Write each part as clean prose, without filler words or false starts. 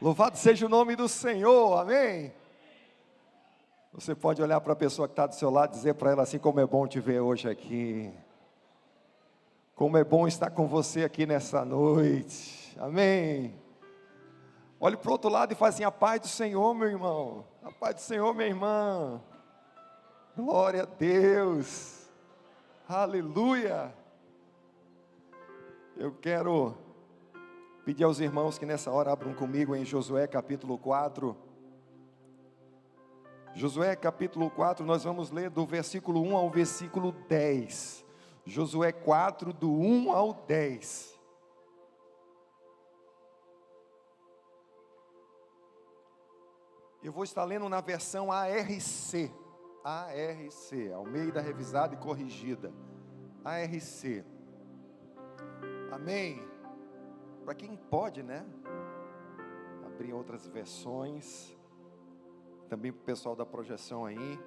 Louvado seja o nome do Senhor, amém? Você pode olhar para a pessoa que está do seu lado e dizer para ela assim: como é bom te ver hoje aqui. Como é bom estar com você aqui nessa noite, amém? Olhe para o outro lado e fale assim: a paz do Senhor, meu irmão, a paz do Senhor, minha irmã. Glória a Deus, aleluia. Eu quero pedir aos irmãos que nessa hora abram comigo em Josué capítulo 4. Josué capítulo 4, nós vamos ler do versículo 1 ao versículo 10. Josué 4, do 1 ao 10. Eu vou estar lendo na versão ARC, Almeida Revisada e Corrigida, ARC, amém? Para quem pode, né? Abrir outras versões, também para o pessoal da projeção aí,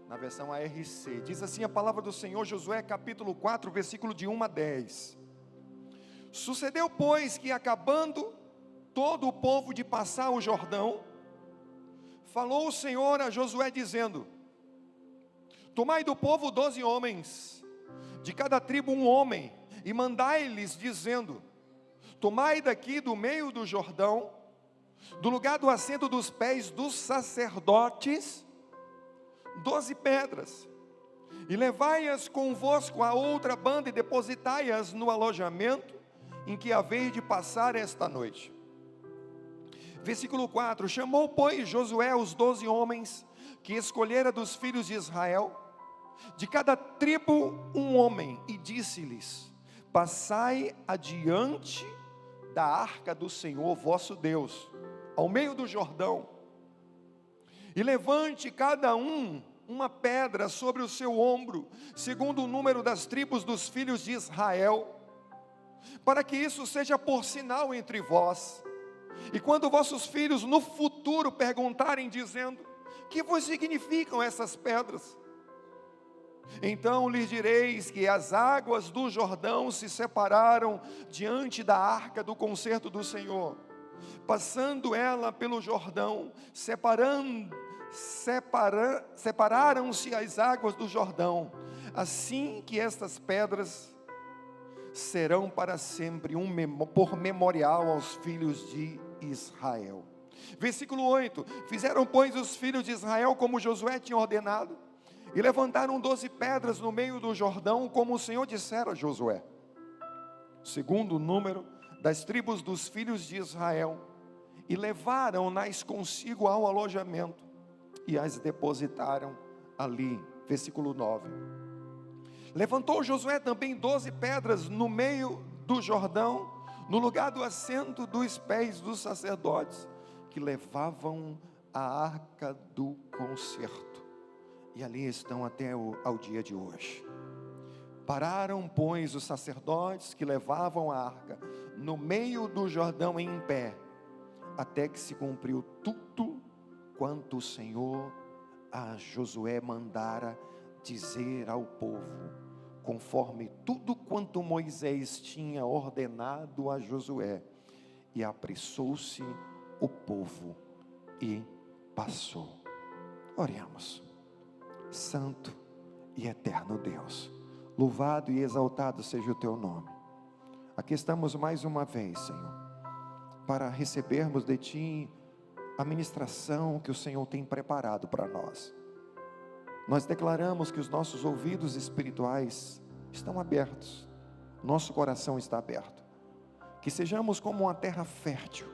na versão ARC, diz assim a palavra do Senhor, Josué capítulo 4, versículo de 1 a 10. Sucedeu, pois, que acabando todo o povo de passar o Jordão, falou o Senhor a Josué dizendo: tomai do povo 12 homens, de cada tribo um homem, e mandai-lhes dizendo: tomai daqui do meio do Jordão, do lugar do assento dos pés dos sacerdotes, 12 pedras, e levai-as convosco a outra banda, e depositai-as no alojamento, em que haveis de passar esta noite. Versículo 4, chamou, pois, Josué os 12 homens, que escolhera dos filhos de Israel, de cada tribo um homem, e disse-lhes: passai adiante da arca do Senhor vosso Deus, ao meio do Jordão, e levante cada um uma pedra sobre o seu ombro, segundo o número das tribos dos filhos de Israel, para que isso seja por sinal entre vós. E quando vossos filhos no futuro perguntarem dizendo: que vos significam essas pedras? Então lhes direis que as águas do Jordão se separaram diante da arca do concerto do Senhor, passando ela pelo Jordão, separaram-se as águas do Jordão, assim que estas pedras serão para sempre por memorial aos filhos de Israel. Versículo 8, fizeram, pois, os filhos de Israel como Josué tinha ordenado, e levantaram 12 pedras no meio do Jordão, como o Senhor dissera a Josué, segundo o número das tribos dos filhos de Israel, e levaram-nas consigo ao alojamento, e as depositaram ali. Versículo 9, levantou Josué também 12 pedras no meio do Jordão, no lugar do assento dos pés dos sacerdotes, que levavam a arca do concerto, e ali estão até ao dia de hoje. Pararam, pois, os sacerdotes que levavam a arca no meio do Jordão em pé, até que se cumpriu tudo quanto o Senhor a Josué mandara dizer ao povo, conforme tudo quanto Moisés tinha ordenado a Josué. E apressou-se o povo e passou. Oremos. Santo e eterno Deus, louvado e exaltado seja o teu nome. Aqui estamos mais uma vez, Senhor, para recebermos de ti a ministração que o Senhor tem preparado para nós. Nós declaramos que os nossos ouvidos espirituais estão abertos, nosso coração está aberto, que sejamos como uma terra fértil.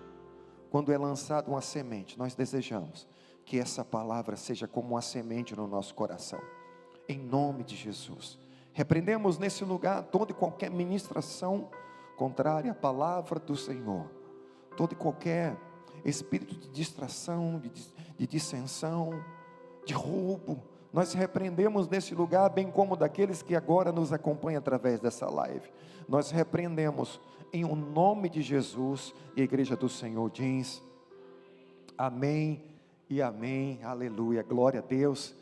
Quando é lançada uma semente, nós desejamos que essa palavra seja como uma semente no nosso coração, em nome de Jesus. Repreendemos nesse lugar toda e qualquer ministração contrária à palavra do Senhor, todo e qualquer espírito de distração, de dissensão, de roubo. Nós repreendemos nesse lugar, bem como daqueles que agora nos acompanham através dessa live. Nós repreendemos em o nome de Jesus, e a igreja do Senhor diz amém e amém, aleluia, glória a Deus,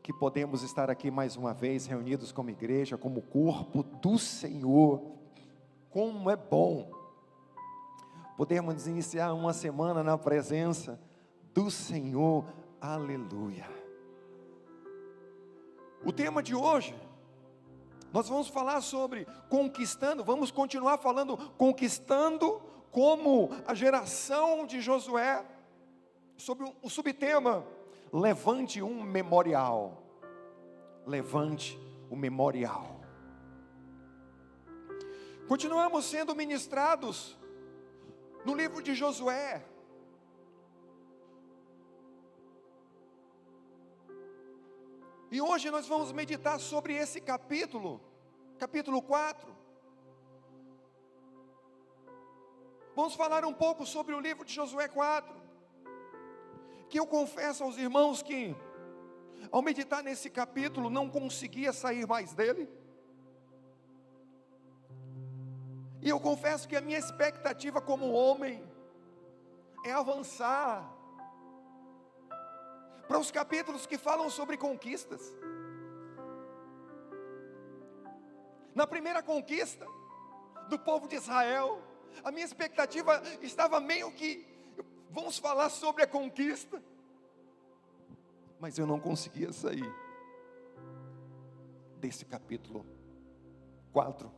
que podemos estar aqui mais uma vez, reunidos como igreja, como corpo do Senhor. Como é bom podemos iniciar uma semana na presença do Senhor. Aleluia. O tema de hoje, nós vamos falar sobre conquistando, vamos continuar falando conquistando como a geração de Josué, sobre o subtema, levante um memorial. Levante o memorial. Continuamos sendo ministrados no livro de Josué. E hoje nós vamos meditar sobre esse capítulo 4. Vamos falar um pouco sobre o livro de Josué 4. Que eu confesso aos irmãos que, ao meditar nesse capítulo, não conseguia sair mais dele. E eu confesso que a minha expectativa como homem é avançar para os capítulos que falam sobre conquistas. Na primeira conquista do povo de Israel, a minha expectativa estava meio que, vamos falar sobre a conquista, mas eu não conseguia sair desse capítulo 4,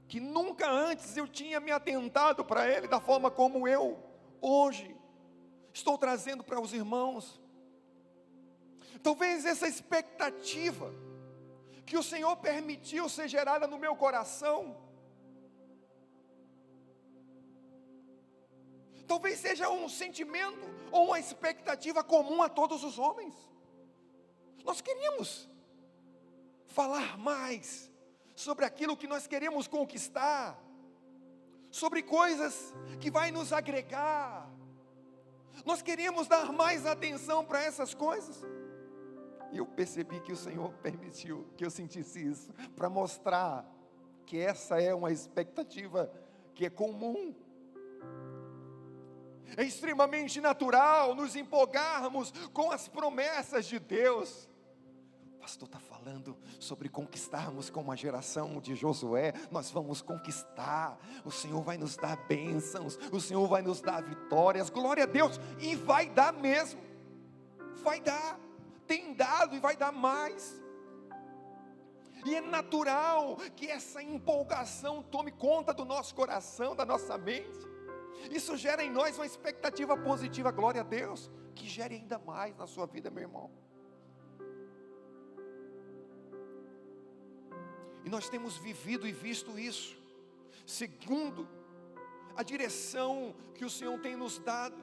que nunca antes eu tinha me atentado para ele da forma como eu hoje estou trazendo para os irmãos. Talvez essa expectativa que o Senhor permitiu ser gerada no meu coração, talvez seja um sentimento ou uma expectativa comum a todos os homens. Nós queríamos falar mais sobre aquilo que nós queremos conquistar, sobre coisas que vai nos agregar. Nós queríamos dar mais atenção para essas coisas. E eu percebi que o Senhor permitiu que eu sentisse isso, para mostrar que essa é uma expectativa que é comum. É extremamente natural nos empolgarmos com as promessas de Deus. O pastor está falando sobre conquistarmos como a geração de Josué. Nós vamos conquistar, o Senhor vai nos dar bênçãos, o Senhor vai nos dar vitórias, glória a Deus, e vai dar mesmo, vai dar, tem dado e vai dar mais. E é natural que essa empolgação tome conta do nosso coração, da nossa mente. Isso gera em nós uma expectativa positiva, glória a Deus, que gere ainda mais na sua vida, meu irmão. E nós temos vivido e visto isso, segundo a direção que o Senhor tem nos dado.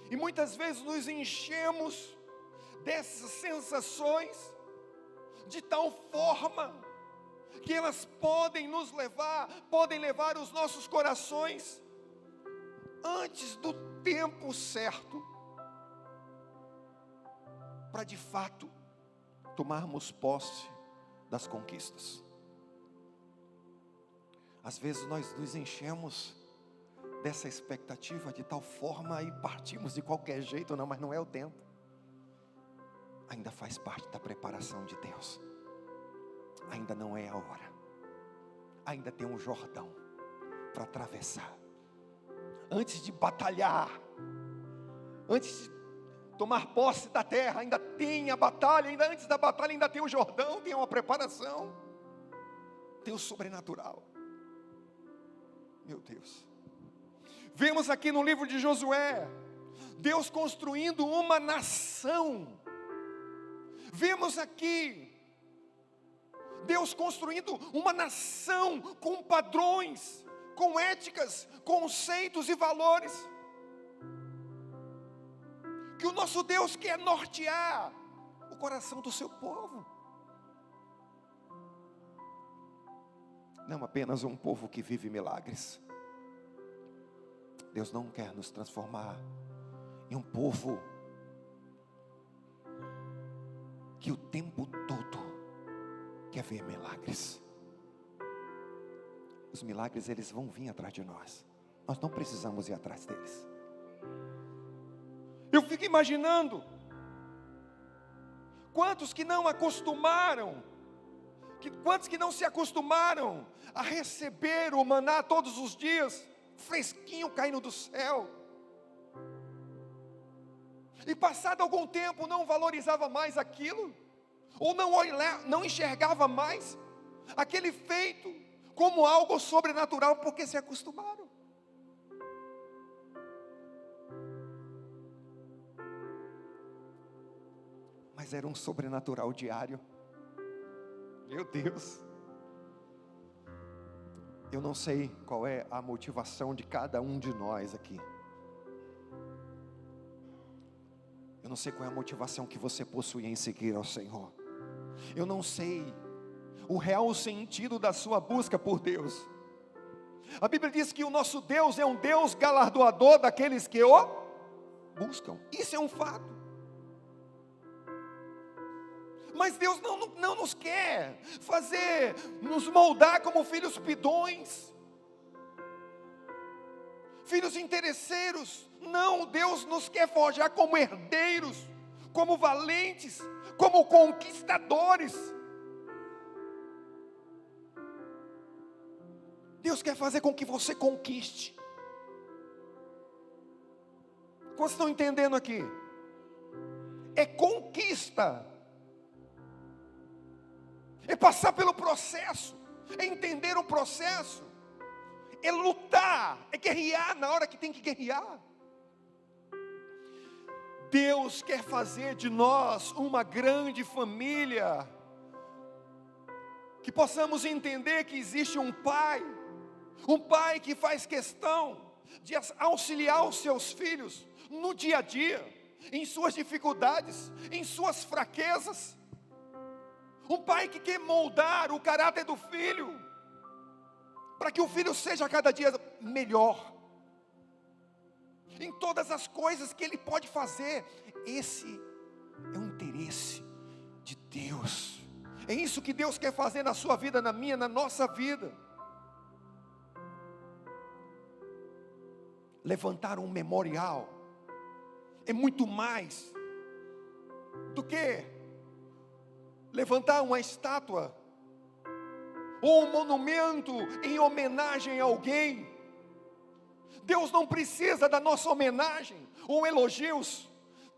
E muitas vezes nos enchemos dessas sensações, de tal forma que elas podem nos levar, podem levar os nossos corações antes do tempo certo, para de fato tomarmos posse das conquistas. Às vezes nós nos enchemos dessa expectativa de tal forma e partimos de qualquer jeito, não, mas não é o tempo. Ainda faz parte da preparação de Deus. Ainda não é a hora. Ainda tem um Jordão para atravessar. Antes de batalhar, antes de tomar posse da terra, ainda tem a batalha, ainda antes da batalha ainda tem o Jordão, tem uma preparação, tem o sobrenatural. Meu Deus. Vemos aqui no livro de Josué, Deus construindo uma nação. Vemos aqui Deus construindo uma nação com padrões, com éticas, conceitos e valores, que o nosso Deus quer nortear o coração do seu povo. Não apenas um povo que vive milagres. Deus não quer nos transformar em um povo que o tempo todo quer ver milagres. Os milagres, eles vão vir atrás de nós. Nós não precisamos ir atrás deles. Eu fico imaginando quantos que não se acostumaram a receber o maná todos os dias, fresquinho caindo do céu. E passado algum tempo não valorizava mais aquilo, ou não enxergava mais aquele feito como algo sobrenatural, porque se acostumaram. Mas era um sobrenatural diário. Meu Deus. Eu não sei qual é a motivação de cada um de nós aqui. Eu não sei qual é a motivação que você possui em seguir ao Senhor. Eu não sei o real sentido da sua busca por Deus. A Bíblia diz que o nosso Deus é um Deus galardoador daqueles que o buscam. Isso é um fato. Mas Deus não nos quer nos moldar como filhos pidões, filhos interesseiros. Não, Deus nos quer forjar como herdeiros, como valentes, como conquistadores. Deus quer fazer com que você conquiste. Quantos estão entendendo aqui? É conquista. É passar pelo processo, é entender o processo, é lutar, é guerrear na hora que tem que guerrear. Deus quer fazer de nós uma grande família, que possamos entender que existe um pai que faz questão de auxiliar os seus filhos no dia a dia, em suas dificuldades, em suas fraquezas. Um pai que quer moldar o caráter do filho, para que o filho seja cada dia melhor, em todas as coisas que ele pode fazer. Esse é o interesse de Deus. É isso que Deus quer fazer na sua vida, na minha, na nossa vida. Levantar um memorial é muito mais do que levantar uma estátua ou um monumento em homenagem a alguém. Deus não precisa da nossa homenagem ou elogios.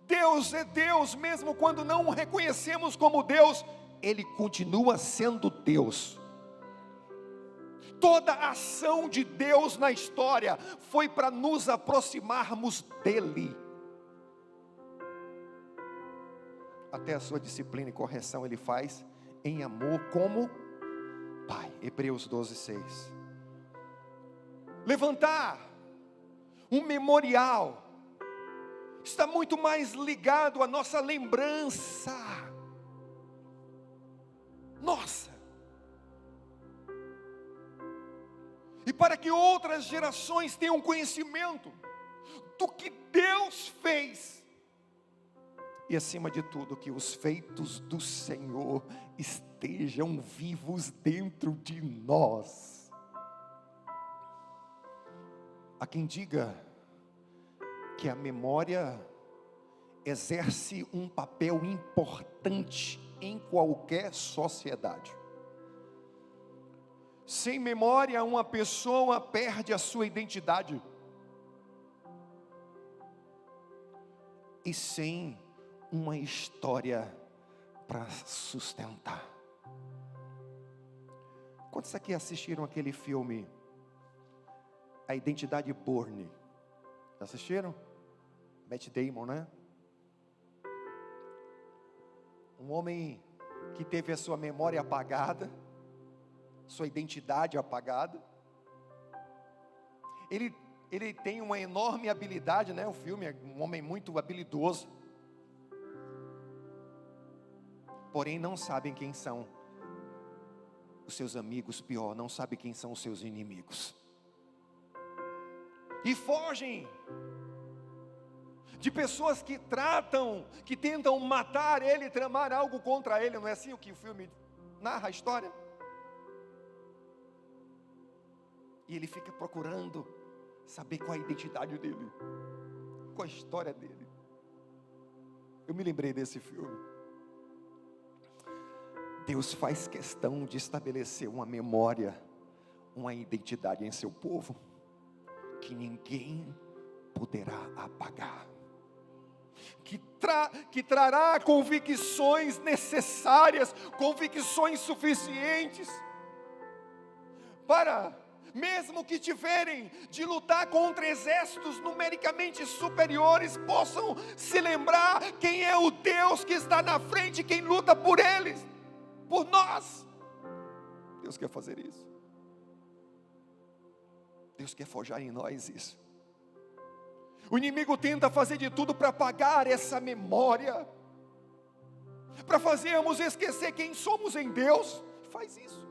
Deus é Deus, mesmo quando não o reconhecemos como Deus, Ele continua sendo Deus. Toda a ação de Deus na história foi para nos aproximarmos dEle. Até a sua disciplina e correção Ele faz em amor como Pai. Hebreus 12:6. Levantar um memorial está muito mais ligado à nossa lembrança. Nossa! E para que outras gerações tenham conhecimento do que Deus fez. E acima de tudo, que os feitos do Senhor estejam vivos dentro de nós. Há quem diga que a memória exerce um papel importante em qualquer sociedade. Sem memória, uma pessoa perde a sua identidade. E sem uma história para sustentar. Quantos aqui assistiram aquele filme A Identidade Bourne? Assistiram? Matt Damon, né? Um homem que teve a sua memória apagada, sua identidade apagada. Ele tem uma enorme habilidade, né? O filme é um homem muito habilidoso. Porém não sabem quem são os seus amigos, pior, não sabem quem são os seus inimigos. E fogem de pessoas que tentam matar ele, tramar algo contra ele. Não é assim o que o filme narra a história? E ele fica procurando saber qual a identidade dele, qual a história dele. Eu me lembrei desse filme. Deus faz questão de estabelecer uma memória, uma identidade em seu povo. que ninguém poderá apagar, que trará convicções necessárias, convicções suficientes, para, mesmo que tiverem de lutar contra exércitos numericamente superiores, possam se lembrar quem é o Deus que está na frente, quem luta por eles, por nós. Deus quer fazer isso. Deus quer forjar em nós isso. O inimigo tenta fazer de tudo para apagar essa memória, para fazermos esquecer quem somos em Deus. Faz isso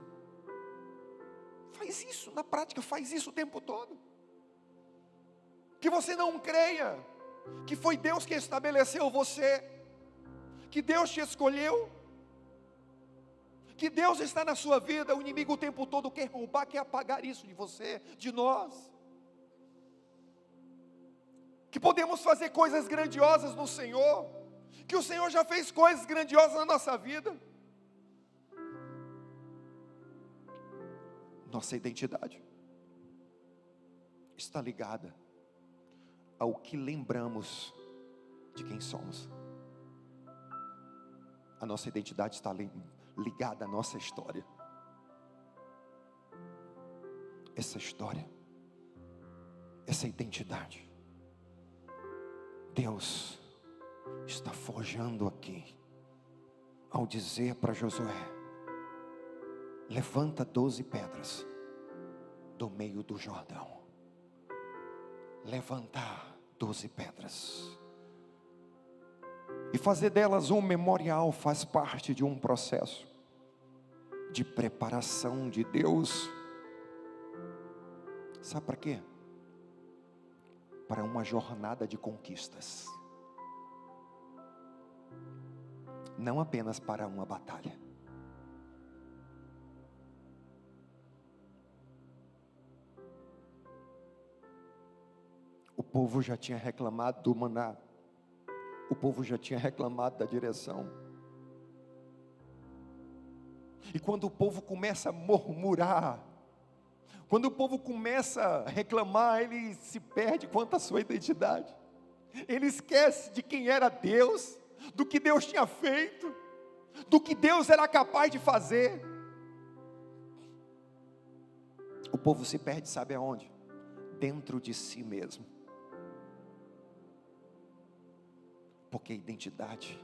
na prática, faz isso o tempo todo. Que você não creia que foi Deus que estabeleceu você, que Deus te escolheu, que Deus está na sua vida. O inimigo o tempo todo quer roubar, quer apagar isso de você, de nós. Que podemos fazer coisas grandiosas no Senhor, que o Senhor já fez coisas grandiosas na nossa vida. Nossa identidade está ligada ao que lembramos de quem somos. A nossa identidade está ligada à nossa história. Essa história, essa identidade, Deus está forjando aqui, ao dizer para Josué: levanta 12 pedras do meio do Jordão. Levantar 12 pedras e fazer delas um memorial faz parte de um processo de preparação de Deus. Sabe para quê? Para uma jornada de conquistas, não apenas para uma batalha. O povo já tinha reclamado do maná, o povo já tinha reclamado da direção, e quando o povo começa a murmurar, quando o povo começa a reclamar, ele se perde quanto à sua identidade. Ele esquece de quem era Deus, do que Deus tinha feito, do que Deus era capaz de fazer. O povo se perde, sabe aonde? Dentro de si mesmo. Porque a identidade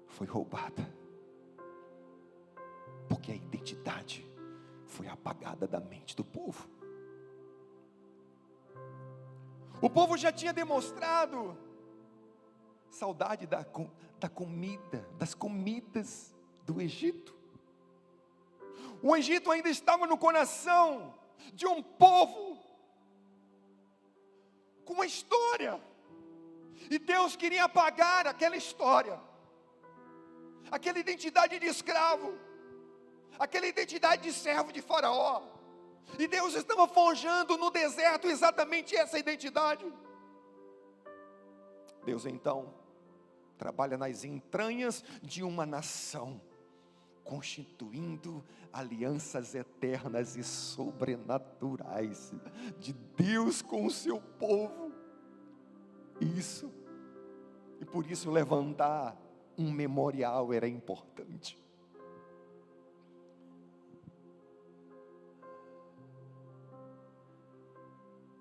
foi roubada. Porque a identidade foi apagada da mente do povo. O povo já tinha demonstrado saudade da comida, das comidas do Egito. O Egito ainda estava no coração de um povo com uma história, e Deus queria apagar aquela história, aquela identidade de escravo, aquela identidade de servo de Faraó. E Deus estava forjando no deserto exatamente essa identidade. Deus então trabalha nas entranhas de uma nação, constituindo alianças eternas e sobrenaturais de Deus com o seu povo. Isso, e por isso levantar um memorial era importante.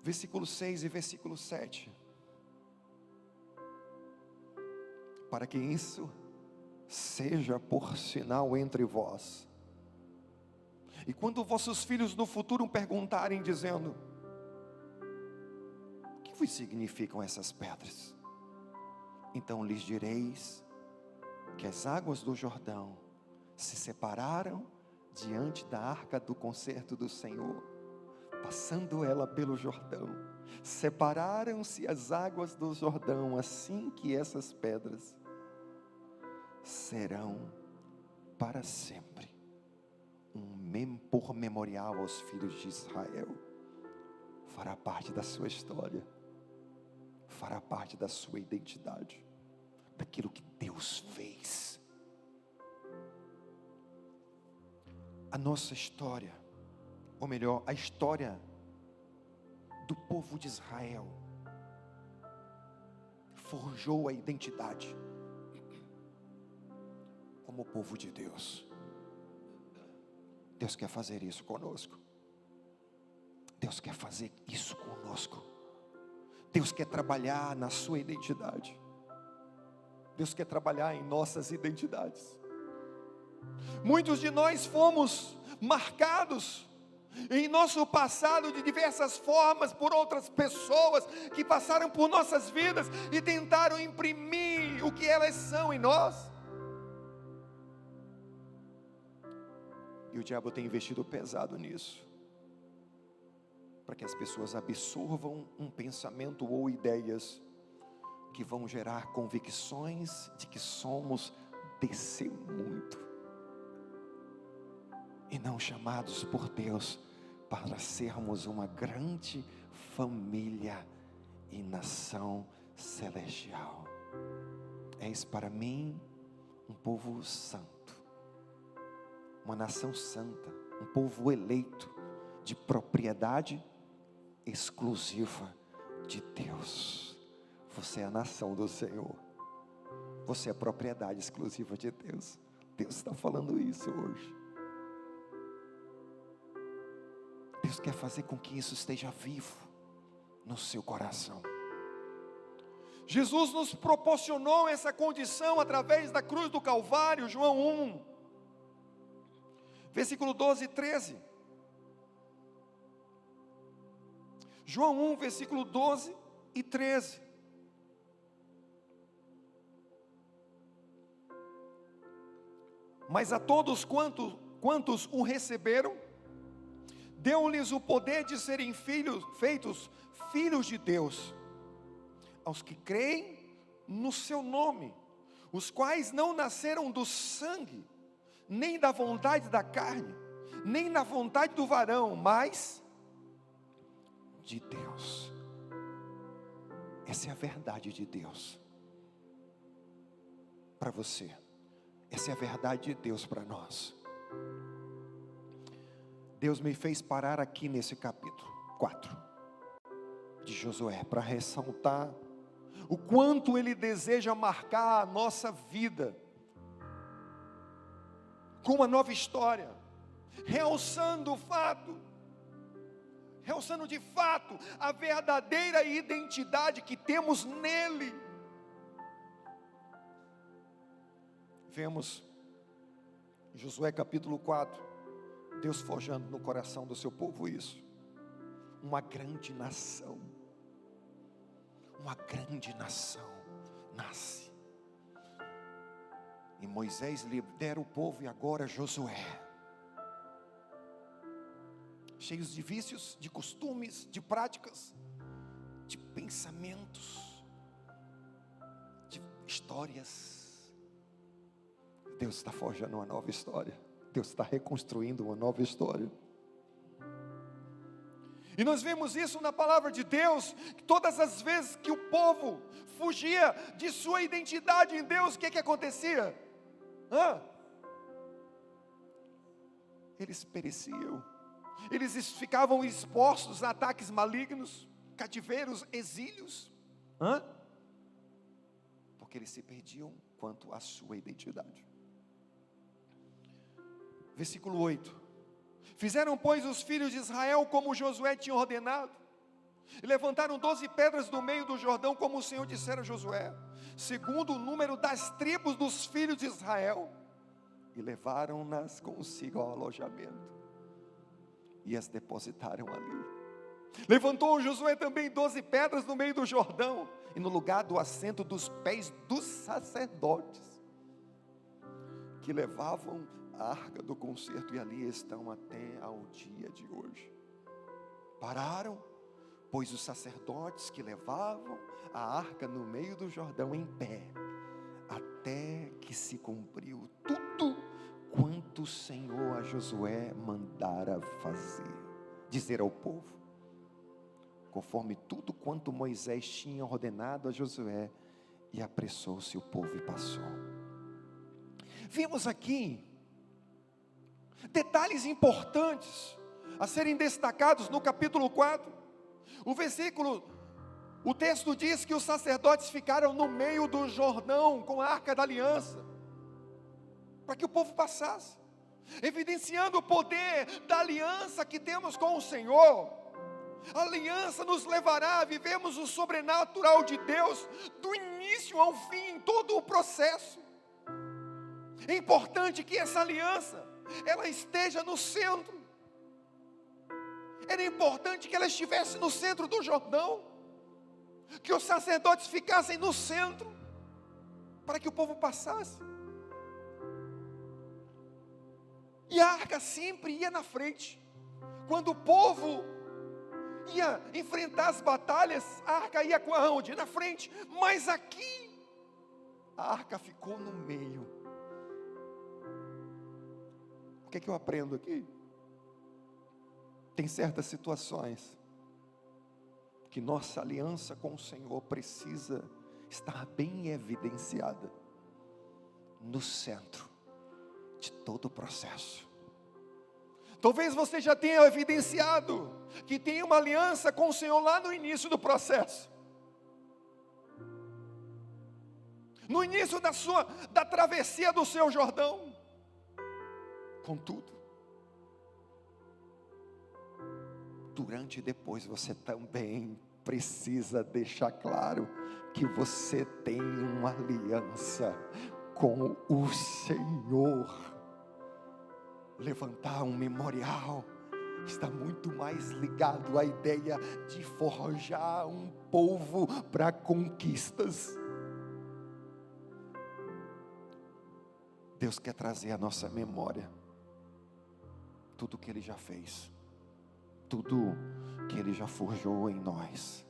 Versículo 6 e versículo 7. Para que isso seja por sinal entre vós. E quando vossos filhos no futuro perguntarem, dizendo: o que vos significam essas pedras? Então lhes direis que as águas do Jordão se separaram diante da arca do concerto do Senhor. Passando ela pelo Jordão, separaram-se as águas do Jordão, assim que essas pedras serão para sempre por memorial aos filhos de Israel. Fará parte da sua história, fará parte da sua identidade, daquilo que Deus fez. A nossa história, ou melhor, a história do povo de Israel forjou a identidade como povo de Deus. Deus quer fazer isso conosco. Deus quer fazer isso conosco. Deus quer trabalhar na sua identidade. Deus quer trabalhar em nossas identidades. Muitos de nós fomos marcados em nosso passado de diversas formas por outras pessoas que passaram por nossas vidas e tentaram imprimir o que elas são em nós. E o diabo tem investido pesado nisso, para que as pessoas absorvam um pensamento ou ideias que vão gerar convicções de que somos desse mundo e não chamados por Deus para sermos uma grande família e nação celestial. És para mim um povo santo, uma nação santa, um povo eleito, de propriedade exclusiva de Deus. Você é a nação do Senhor. Você é a propriedade exclusiva de Deus. Deus está falando isso hoje. Deus quer fazer com que isso esteja vivo no seu coração. Jesus nos proporcionou essa condição através da cruz do Calvário. João 1, versículo 12 e 13. João 1, versículo 12 e 13. Mas a todos quantos o receberam, deu-lhes o poder de serem feitos filhos de Deus, aos que creem no seu nome, os quais não nasceram do sangue, nem da vontade da carne, nem da vontade do varão, mas de Deus. Essa é a verdade de Deus para você. Essa é a verdade de Deus para nós. Deus me fez parar aqui nesse capítulo 4 de Josué, para ressaltar o quanto Ele deseja marcar a nossa vida com uma nova história, realçando de fato a verdadeira identidade que temos nele. Vemos Josué capítulo 4, Deus forjando no coração do seu povo isso. Uma grande nação nasce. E Moisés lidera o povo, e agora Josué, cheios de vícios, de costumes, de práticas, de pensamentos, de histórias. Deus está forjando uma nova história. Deus está reconstruindo uma nova história. E nós vemos isso na palavra de Deus. Todas as vezes que o povo fugia de sua identidade em Deus, o que acontecia? Eles pereciam. Eles ficavam expostos a ataques malignos, cativeiros, exílios. Porque eles se perdiam quanto à sua identidade. Versículo 8. Fizeram, pois, os filhos de Israel como Josué tinha ordenado, e levantaram 12 pedras do meio do Jordão, como o Senhor dissera a Josué, segundo o número das tribos dos filhos de Israel, e levaram-nas consigo ao alojamento, e as depositaram ali. Levantou Josué também 12 pedras no meio do Jordão, e no lugar do assento dos pés dos sacerdotes, que levavam a arca do concerto, e ali estão até ao dia de hoje. Pararam, pois os sacerdotes que levavam a arca no meio do Jordão em pé, até que se cumpriu tudo quanto o Senhor a Josué mandara fazer, dizer ao povo, conforme tudo quanto Moisés tinha ordenado a Josué, e apressou-se o povo e passou. Vimos aqui detalhes importantes a serem destacados no capítulo 4, O texto diz que os sacerdotes ficaram no meio do Jordão com a arca da aliança, para que o povo passasse, evidenciando o poder da aliança que temos com o Senhor. A aliança nos levará a vivermos o sobrenatural de Deus, do início ao fim, em todo o processo. É importante que essa aliança, ela esteja no centro. Era importante que ela estivesse no centro do Jordão, que os sacerdotes ficassem no centro, para que o povo passasse. E a arca sempre ia na frente. Quando o povo ia enfrentar as batalhas, a arca ia aonde? Na frente. Mas aqui, a arca ficou no meio. O que é que eu aprendo aqui? Tem certas situações que nossa aliança com o Senhor precisa estar bem evidenciada no centro de todo o processo. Talvez você já tenha evidenciado que tem uma aliança com o Senhor lá no início do processo. No início da travessia do seu Jordão. Contudo, durante e depois você também precisa deixar claro que você tem uma aliança com o Senhor. Levantar um memorial está muito mais ligado à ideia de forjar um povo para conquistas. Deus quer trazer à nossa memória tudo que Ele já fez, tudo que Ele já forjou em nós,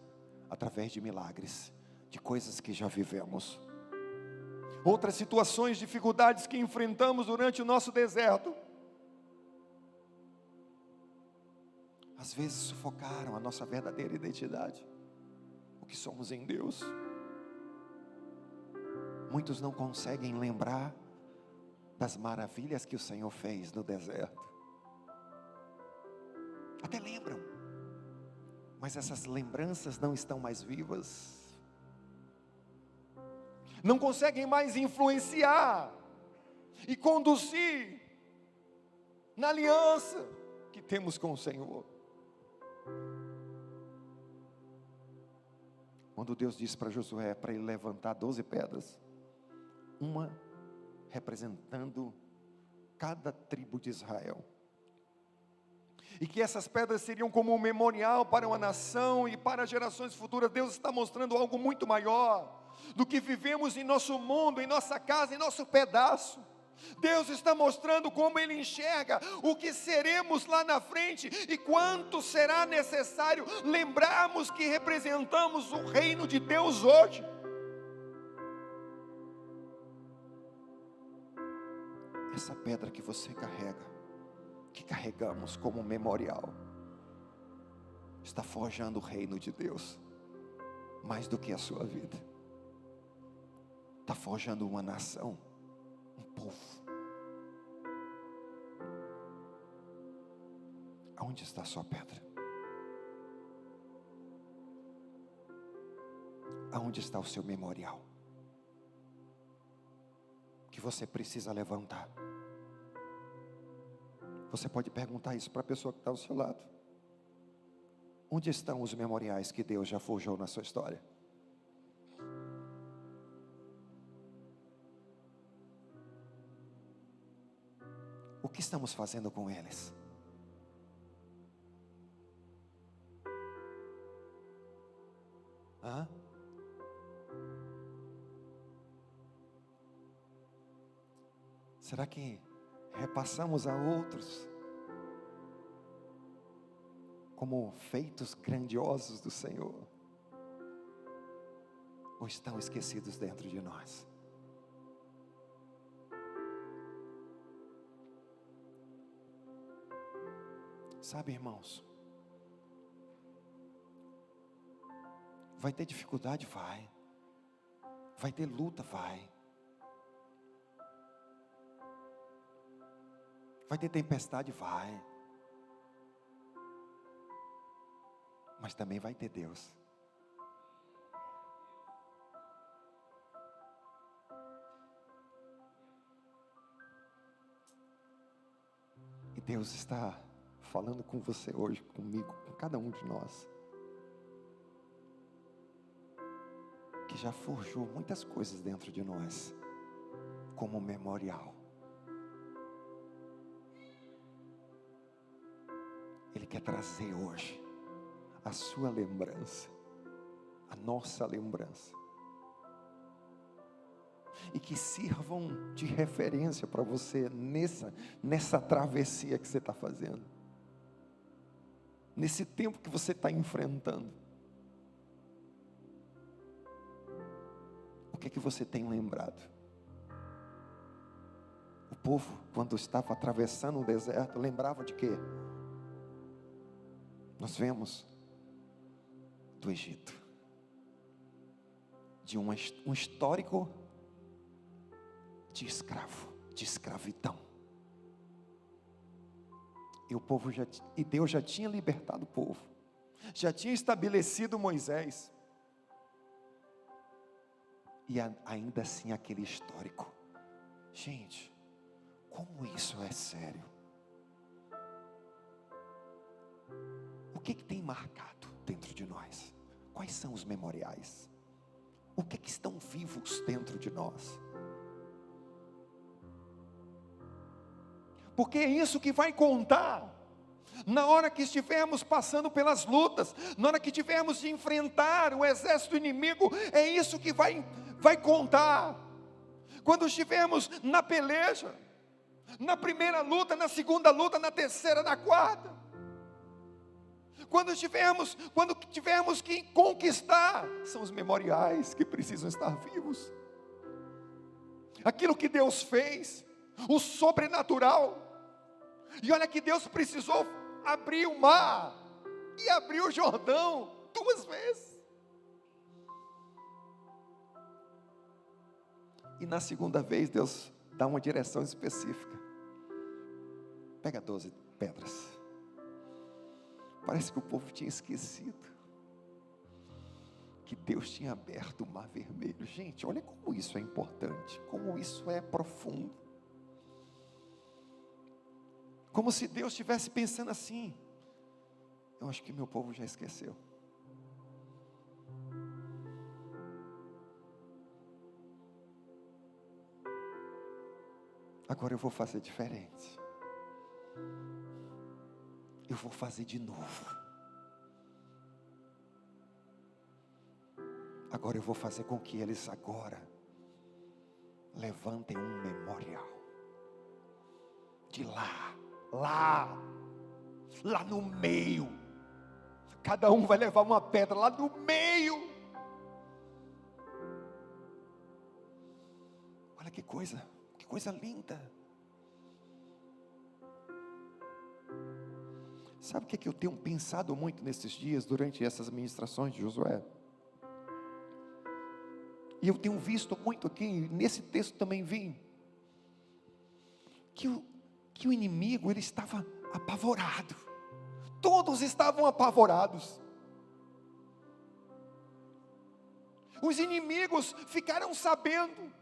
através de milagres, de coisas que já vivemos. Outras situações, dificuldades que enfrentamos durante o nosso deserto, às vezes sufocaram a nossa verdadeira identidade, o que somos em Deus. Muitos não conseguem lembrar das maravilhas que o Senhor fez no deserto. Até lembram, mas essas lembranças não estão mais vivas. Não conseguem mais influenciar e conduzir na aliança que temos com o Senhor. Quando Deus disse para Josué para ele levantar 12 pedras, uma representando cada tribo de Israel, e que essas pedras seriam como um memorial para uma nação e para gerações futuras. Deus está mostrando algo muito maior do que vivemos em nosso mundo, em nossa casa, em nosso pedaço. Deus está mostrando como Ele enxerga o que seremos lá na frente e quanto será necessário lembrarmos que representamos o reino de Deus hoje. Essa pedra que você carrega, que carregamos como memorial, está forjando o reino de Deus, mais do que a sua vida. Está forjando uma nação, um povo. Aonde está a sua pedra? Aonde está o seu memorial? Que você precisa levantar. Você pode perguntar isso para a pessoa que está ao seu lado. Onde estão os memoriais que Deus já forjou na sua história? O que estamos fazendo com eles? Será que repassamos a outros como feitos grandiosos do Senhor? Ou estão esquecidos dentro de nós? Sabe, irmãos, vai ter dificuldade? Vai ter luta? Vai ter tempestade? mas também vai ter Deus. E Deus está falando com você hoje, comigo, com cada um de nós, que já forjou muitas coisas dentro de nós, como memorial. Ele quer trazer hoje a sua lembrança, a nossa lembrança, e que sirvam de referência para você nessa travessia que você está fazendo, nesse tempo que você está enfrentando. O que é que você tem lembrado? O povo, quando estava atravessando o deserto, lembrava de quê? Nós vemos do Egito, de um histórico de escravo, de escravidão. E Deus já tinha libertado o povo, já tinha estabelecido Moisés, e ainda assim aquele histórico. Gente, como isso é sério? O que tem marcado dentro de nós? Quais são os memoriais? O que estão vivos dentro de nós? Porque é isso que vai contar na hora que estivermos passando pelas lutas, na hora que tivermos de enfrentar o exército inimigo. É isso que vai contar. Quando estivermos na peleja, na primeira luta, na segunda luta, na terceira, na quarta, quando tivermos que conquistar, são os memoriais que precisam estar vivos. Aquilo que Deus fez, o sobrenatural. E olha que Deus precisou abrir o mar e abrir o Jordão 2 vezes. E na segunda vez Deus dá uma direção específica. Pega 12 pedras. Parece que o povo tinha esquecido que Deus tinha aberto o mar vermelho. Gente, olha como isso é importante, como isso é profundo. Como se Deus estivesse pensando assim: eu acho que meu povo já esqueceu. Agora eu vou fazer diferente. Eu vou fazer de novo. Agora eu vou fazer com que eles agora levantem um memorial. De lá no meio. Cada um vai levar uma pedra lá no meio. Olha que coisa linda. Sabe o que eu tenho pensado muito nesses dias, durante essas ministrações de Josué? E eu tenho visto muito aqui, nesse texto também vi, que o inimigo, ele estava apavorado. Todos estavam apavorados. Os inimigos ficaram sabendo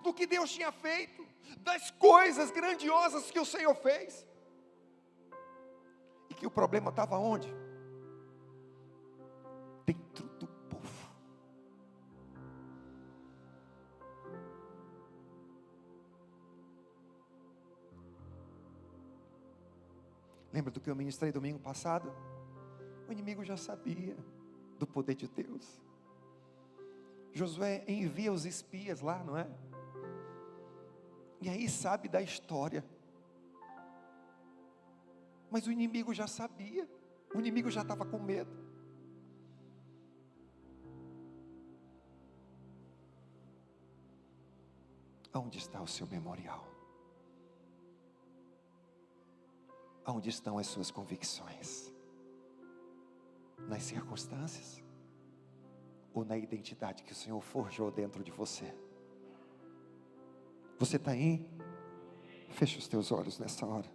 do que Deus tinha feito, das coisas grandiosas que o Senhor fez. E que o problema estava onde? Dentro do povo. Lembra do que eu ministrei domingo passado? O inimigo já sabia do poder de Deus. Josué envia os espias lá, não é? E aí sabe da história. Mas o inimigo já sabia. O inimigo já estava com medo. Aonde está o seu memorial? Aonde estão as suas convicções? Nas circunstâncias? Ou na identidade que o Senhor forjou dentro de você? Você está aí? Fecha os teus olhos nessa hora.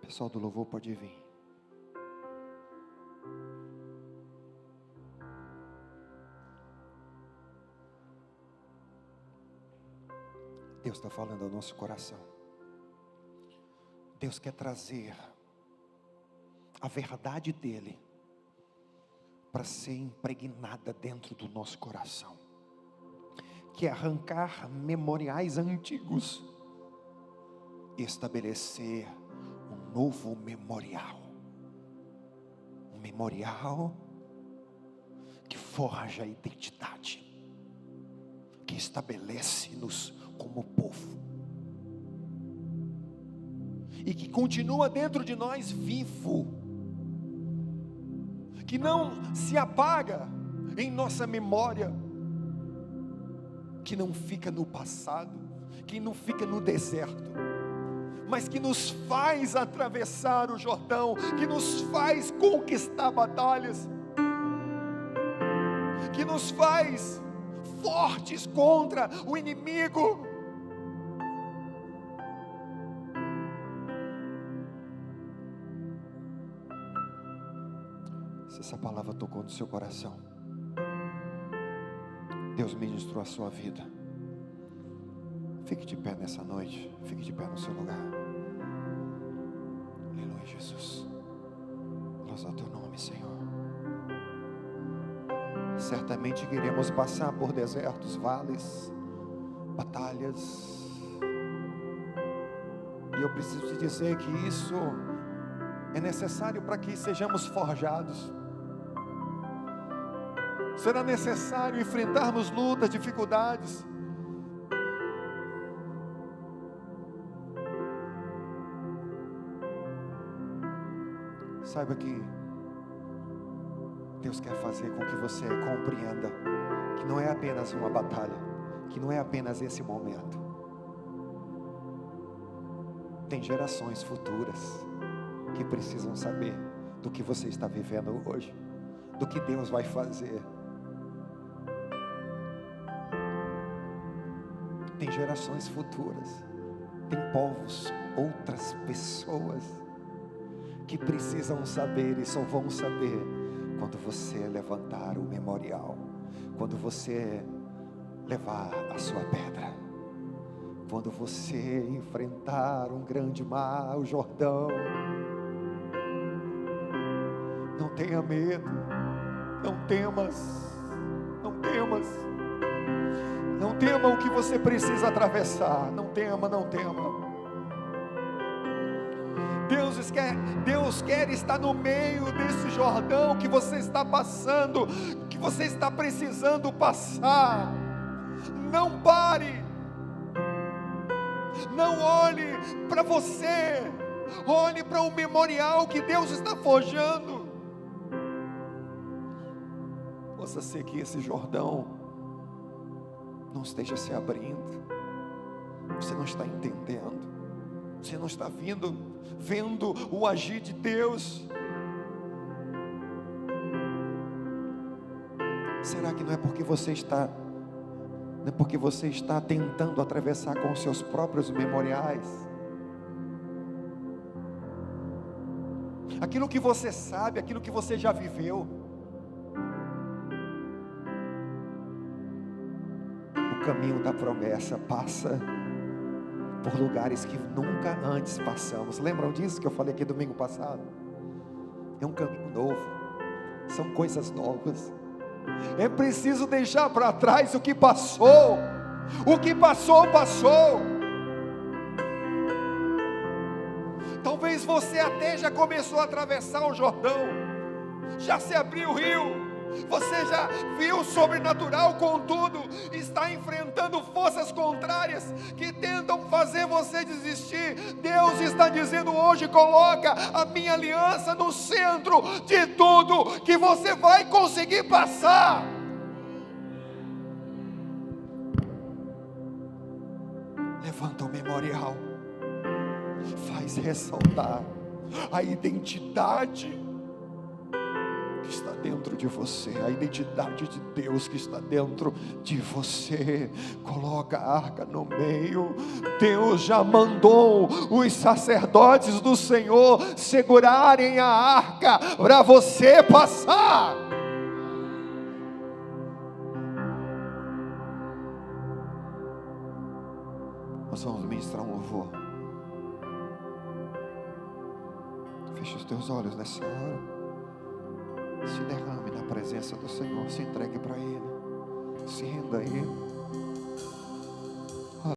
Pessoal do louvor pode vir. Deus está falando ao nosso coração. Deus quer trazer a verdade dEle para ser impregnada dentro do nosso coração. Que arrancar memoriais antigos e estabelecer um novo memorial. Um memorial que forja a identidade, que estabelece-nos como povo, e que continua dentro de nós vivo, que não se apaga em nossa memória, que não fica no passado, que não fica no deserto, mas que nos faz atravessar o Jordão, que nos faz conquistar batalhas, que nos faz fortes contra o inimigo. Se essa palavra tocou no seu coração, Deus ministrou a sua vida, fique de pé nessa noite, fique de pé no seu lugar. Aleluia, Jesus. Glória ao teu nome, Senhor. Certamente iremos passar por desertos, vales, batalhas, e eu preciso te dizer que isso é necessário para que sejamos forjados. Será necessário enfrentarmos lutas, dificuldades. Saiba que Deus quer fazer com que você compreenda que não é apenas uma batalha, que não é apenas esse momento. Tem gerações futuras que precisam saber do que você está vivendo hoje, do que Deus vai fazer. Tem gerações futuras, tem povos, outras pessoas que precisam saber e só vão saber quando você levantar o memorial, quando você levar a sua pedra, quando você enfrentar um grande mar, o Jordão. Não tenha medo, não temas, não temas, não tema o que você precisa atravessar, não tema, não tema. Deus quer estar no meio desse Jordão que você está passando, que você está precisando passar. Não pare, não olhe para você, olhe para o memorial que Deus está forjando. Possa ser que esse Jordão não esteja se abrindo, você não está entendendo, você não está vendo o agir de Deus. Será que não é porque você está tentando atravessar com os seus próprios memoriais? Aquilo que você sabe, aquilo que você já viveu. O caminho da promessa passa por lugares que nunca antes passamos. Lembram disso que eu falei aqui domingo passado? É um caminho novo, são coisas novas. É preciso deixar para trás o que passou. O que passou, passou. Talvez você até já começou a atravessar o Jordão, já se abriu o rio, você já viu o sobrenatural, contudo está enfrentando forças contrárias que tentam fazer você desistir. Deus está dizendo hoje: coloca a minha aliança no centro de tudo, que você vai conseguir passar. Levanta o memorial, faz ressaltar a identidade que está dentro de você, a identidade de Deus que está dentro de você. Coloca a arca no meio. Deus já mandou os sacerdotes do Senhor segurarem a arca para você passar. Nós vamos ministrar um louvor. Feche os teus olhos nessa hora. Se derrame na presença do Senhor. Se entregue para Ele. Se renda a Ele.